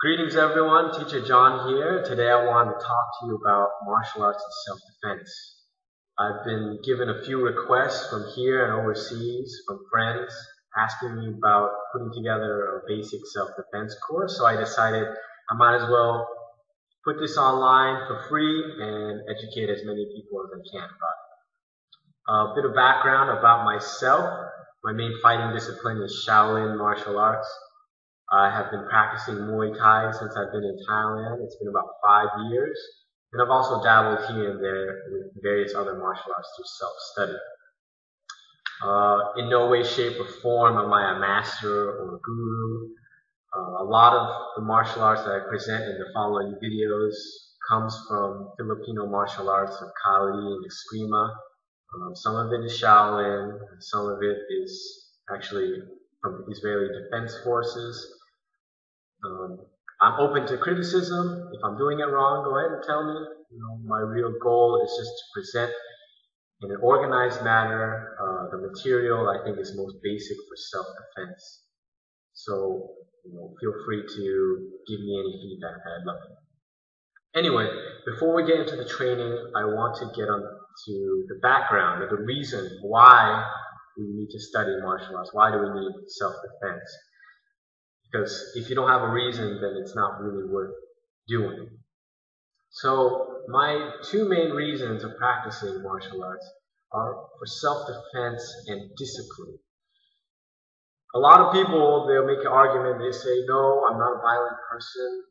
Greetings everyone, Teacher John here. Today I want to talk to you about martial arts and self-defense. I've been given a few requests from here and overseas from friends asking me about putting together a basic self-defense course, so I decided I might as well put this online for free and educate as many people as I can about it. A bit of background about myself. My main fighting discipline is Shaolin martial arts. I have been practicing Muay Thai since I've been in Thailand. It's been about 5 years. And I've also dabbled here and there with various other martial arts through self-study. In no way, shape, or form am I a master or a guru. A lot of the martial arts that I present in the following videos comes from Filipino martial arts of Kali and Eskrima. Some of it is Shaolin, some of it is actually from the Israeli Defense Forces. I'm open to criticism. If I'm doing it wrong, go ahead and tell me. My real goal is just to present in an organized manner the material I think is most basic for self-defense. So, feel free to give me any feedback. I'd love it. Anyway, before we get into the training, I want to get onto the background, or the reason why we need to study martial arts. Why do we need self-defense? Because if you don't have a reason, then it's not really worth doing. So my two main reasons of practicing martial arts are for self-defense and discipline. A lot of people, they'll make an argument, they say, no, I'm not a violent person,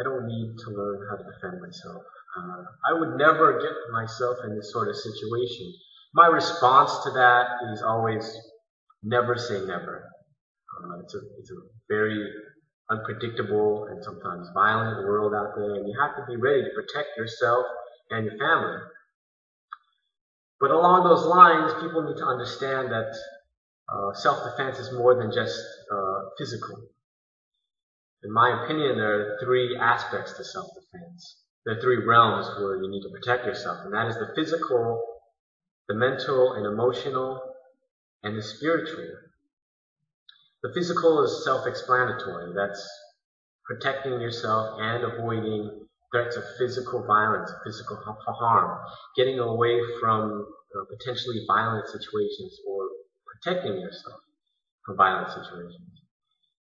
I don't need to learn how to defend myself. I would never get myself in this sort of situation. My response to that is always, never say never. It's a very unpredictable and sometimes violent world out there, and you have to be ready to protect yourself and your family. But along those lines, people need to understand that self-defense is more than just physical. In my opinion, there are three aspects to self-defense. There are three realms where you need to protect yourself, and that is the physical, the mental and emotional, and the spiritual. The physical is self-explanatory. That's protecting yourself and avoiding threats of physical violence, physical harm, getting away from potentially violent situations or protecting yourself from violent situations.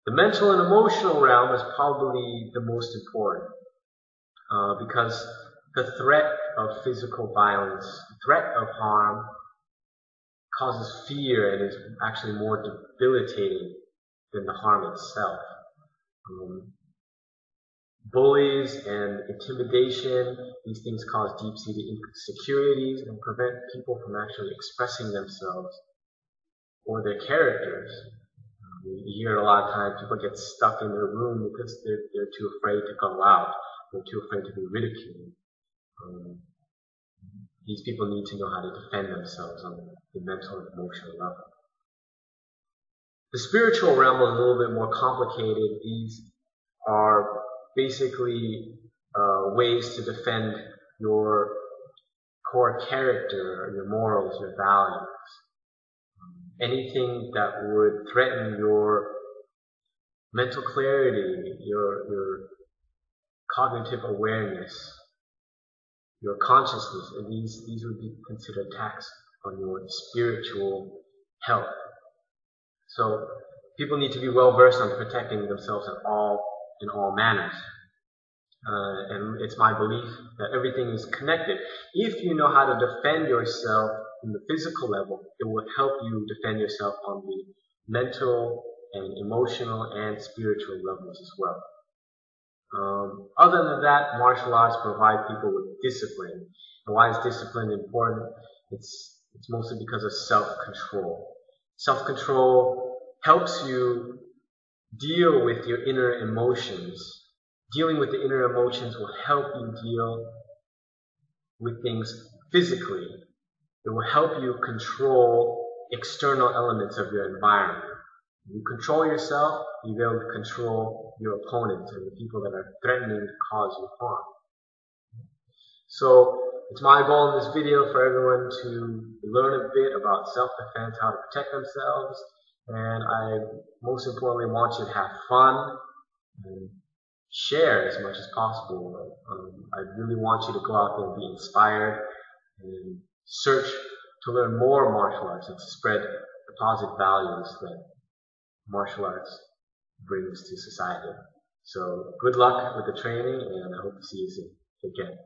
The mental and emotional realm is probably the most important because the threat of physical violence, the threat of harm, causes fear and is actually more debilitating than the harm itself. Bullies and intimidation, these things cause deep-seated insecurities and prevent people from actually expressing themselves or their characters. You hear a lot of times people get stuck in their room because they're too afraid to go out. They're too afraid to be ridiculed. These people need to know how to defend themselves on the mental and emotional level. The spiritual realm is a little bit more complicated. These are basically ways to defend your core character, your morals, your values. Anything that would threaten your mental clarity, your cognitive awareness, your consciousness, and these would be considered attacks on your spiritual health. So people need to be well versed on protecting themselves in all manners. And it's my belief that everything is connected. If you know how to defend yourself in the physical level, it will help you defend yourself on the mental and emotional and spiritual levels as well. Other than that, martial arts provide people with discipline. And why is discipline important? It's mostly because of self-control. Self-control helps you deal with your inner emotions. Dealing with the inner emotions will help you deal with things physically. It will help you control external elements of your environment. When you control yourself, you'll be able to control your opponents and the people that are threatening to cause you harm. So it's my goal in this video for everyone to learn a bit about self-defense, how to protect themselves, and I most importantly want you to have fun and share as much as possible. I really want you to go out there and be inspired and search to learn more martial arts and to spread the positive values that martial arts brings to society. So good luck with the training, and I hope to see you soon. Take care.